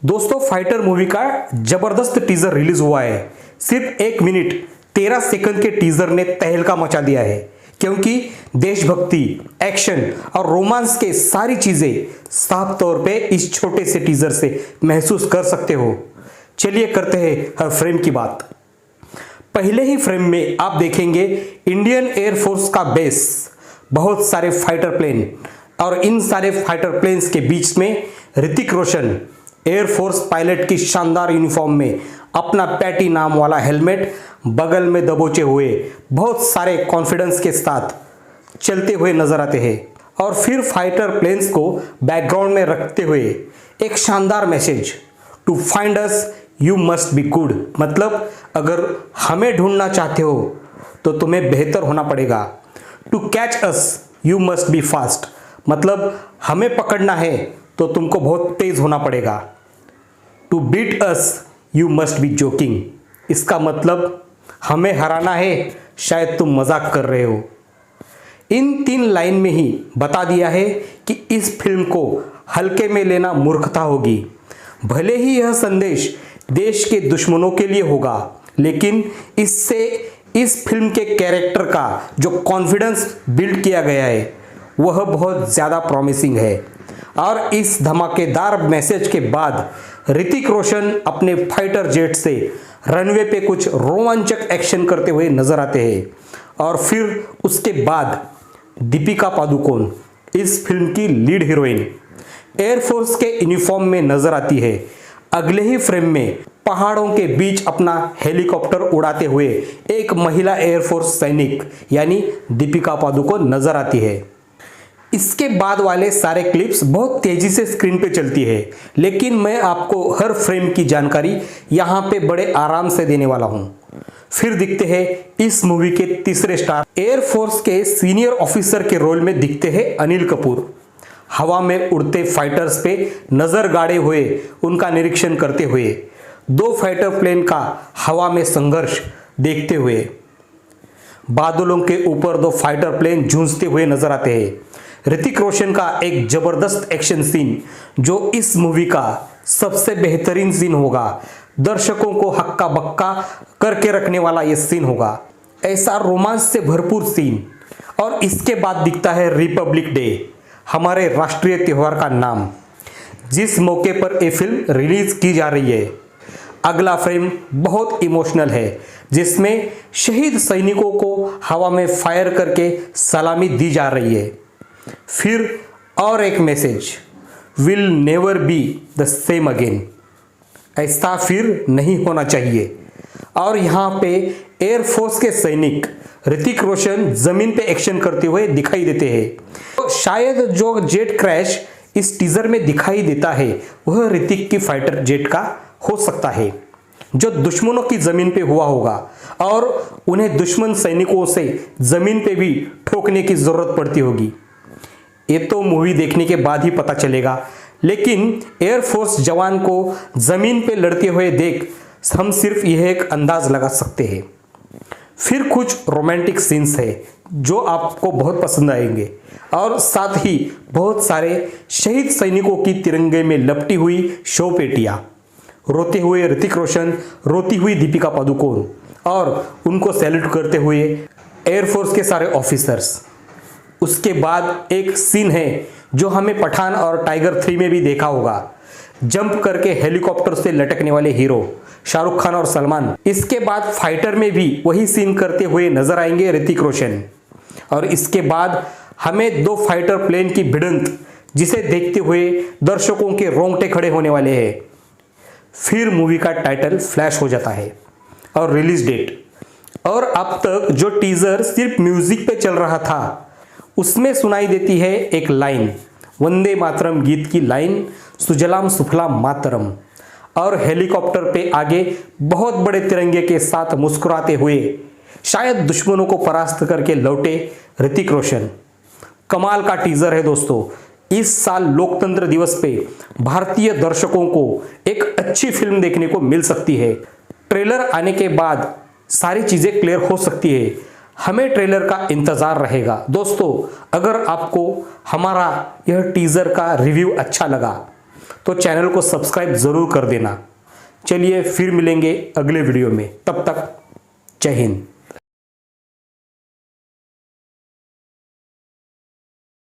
दोस्तों fighter movie का जबरदस्त टीजर रिलीज हुआ है। सिर्फ 1 मिनट 13 सेकंड के टीजर ने तहलका मचा दिया है, क्योंकि देशभक्ति, एक्शन और रोमांस के सारी चीजें साफ तौर पे इस छोटे से टीजर से महसूस कर सकते हो। चलिए करते हैं हर फ्रेम की बात। पहले ही फ्रेम में आप देखेंगे इंडियन एयरफोर्स का बेस, बहुत सारे फाइटर प्लेन और इन सारे फाइटर प्लेन्स के बीच में ऋतिक रोशन एयरफोर्स पायलट की शानदार यूनिफॉर्म में अपना पैटी नाम वाला हेलमेट बगल में दबोचे हुए बहुत सारे कॉन्फिडेंस के साथ चलते हुए नजर आते हैं। और फिर फाइटर प्लेन्स को बैकग्राउंड में रखते हुए एक शानदार message, to find us you must be good, मतलब अगर हमें ढूंढना चाहते हो तो तुम्हें बेहतर होना पड़ेगा। To catch us you must be fast, मतलब हमें पकड़ना है तो तुमको बहुत तेज होना पड़ेगा। To beat us you must be joking, इसका मतलब हमें हराना है, शायद तुम मजाक कर रहे हो। इन 3 लाइन में ही बता दिया है कि इस फिल्म को हल्के में लेना मूर्खता होगी। भले ही यह संदेश देश के दुश्मनों के लिए होगा, लेकिन इससे इस फिल्म के कैरेक्टर का जो कॉन्फिडेंस बिल्ड किया गया है वह बहुत ज़्यादा प्रॉमिसिंग है। और इस धमाकेदार मैसेज के बाद ऋतिक रोशन अपने फाइटर जेट से रनवे पे कुछ रोमांचक एक्शन करते हुए नजर आते हैं। और फिर उसके बाद दीपिका पादुकोण, इस फिल्म की लीड हीरोइन, एयरफोर्स के यूनिफॉर्म में नजर आती है। अगले ही फ्रेम में पहाड़ों के बीच अपना हेलीकॉप्टर उड़ाते हुए एक महिला एयरफोर्स सैनिक यानी दीपिका पादुकोण नजर आती है। इसके बाद वाले सारे क्लिप्स बहुत तेजी से स्क्रीन पे चलती है, लेकिन मैं आपको हर फ्रेम की जानकारी यहाँ पे बड़े आराम से देने वाला हूँ। फिर दिखते हैं इस मूवी के तीसरे स्टार, एयरफोर्स के सीनियर ऑफिसर के रोल में दिखते हैं अनिल कपूर। हवा में उड़ते फाइटर्स पे नजर गाड़े हुए उनका निरीक्षण करते हुए 2 फाइटर प्लेन का हवा में संघर्ष देखते हुए बादलों के ऊपर 2 फाइटर प्लेन जूझते हुए नजर आते हैं। ऋतिक रोशन का एक जबरदस्त एक्शन सीन जो इस मूवी का सबसे बेहतरीन सीन होगा, दर्शकों को हक्का बक्का करके रखने वाला यह सीन होगा, ऐसा रोमांस से भरपूर सीन। और इसके बाद दिखता है रिपब्लिक डे, हमारे राष्ट्रीय त्योहार का नाम, जिस मौके पर यह फिल्म रिलीज की जा रही है। अगला फ्रेम बहुत इमोशनल है, जिसमें शहीद सैनिकों को हवा में फायर करके सलामी दी जा रही है। फिर और एक message, will never be the same again, ऐसा फिर नहीं होना चाहिए। और यहाँ पे एयरफोर्स के सैनिक ऋतिक रोशन जमीन पे एक्शन करते हुए दिखाई देते हैं। तो शायद जो जेट क्रैश इस टीजर में दिखाई देता है वह ऋतिक की फाइटर जेट का हो सकता है, जो दुश्मनों की जमीन पे हुआ होगा और उन्हें दुश्मन सैनिकों से जमीन पे भी ठोकने की जरूरत पड़ती होगी। ये तो मूवी देखने के बाद ही पता चलेगा, लेकिन एयरफोर्स जवान को जमीन पे लड़ते हुए देख हम सिर्फ यह एक अंदाज लगा सकते हैं। फिर कुछ रोमांटिक सीन्स है जो आपको बहुत पसंद आएंगे, और साथ ही बहुत सारे शहीद सैनिकों की तिरंगे में लपटी हुई शो पेटियां, रोते हुए ऋतिक रोशन, रोती हुई दीपिका पादुकोण और उनको सैल्यूट करते हुए एयरफोर्स के सारे ऑफिसर्स। उसके बाद एक सीन है जो हमें पठान और टाइगर 3 में भी देखा होगा, जंप करके हेलीकॉप्टर से लटकने वाले हीरो शाहरुख खान और सलमान। इसके बाद फाइटर में भी वही सीन करते हुए नजर आएंगे ऋतिक रोशन। और इसके बाद हमें 2 फाइटर प्लेन की भिड़ंत, जिसे देखते हुए दर्शकों के रोंगटे खड़े होने वाले हैं। फिर मूवी का टाइटल फ्लैश हो जाता है और रिलीज डेट। और अब तक जो टीजर सिर्फ म्यूजिक पे चल रहा था उसमें सुनाई देती है एक लाइन, वंदे मातरम गीत की लाइन, सुजलाम सुफलाम मातरम। और हेलीकॉप्टर पे आगे बहुत बड़े तिरंगे के साथ मुस्कुराते हुए शायद दुश्मनों को परास्त करके लौटे ऋतिक रोशन। कमाल का टीजर है दोस्तों। इस साल लोकतंत्र दिवस पे भारतीय दर्शकों को एक अच्छी फिल्म देखने को मिल सकती है। ट्रेलर आने के बाद सारी चीजें क्लियर हो सकती है, हमें ट्रेलर का इंतजार रहेगा। दोस्तों अगर आपको हमारा यह टीजर का रिव्यू अच्छा लगा तो चैनल को सब्सक्राइब ज़रूर कर देना। चलिए फिर मिलेंगे अगले वीडियो में, तब तक जय हिंद।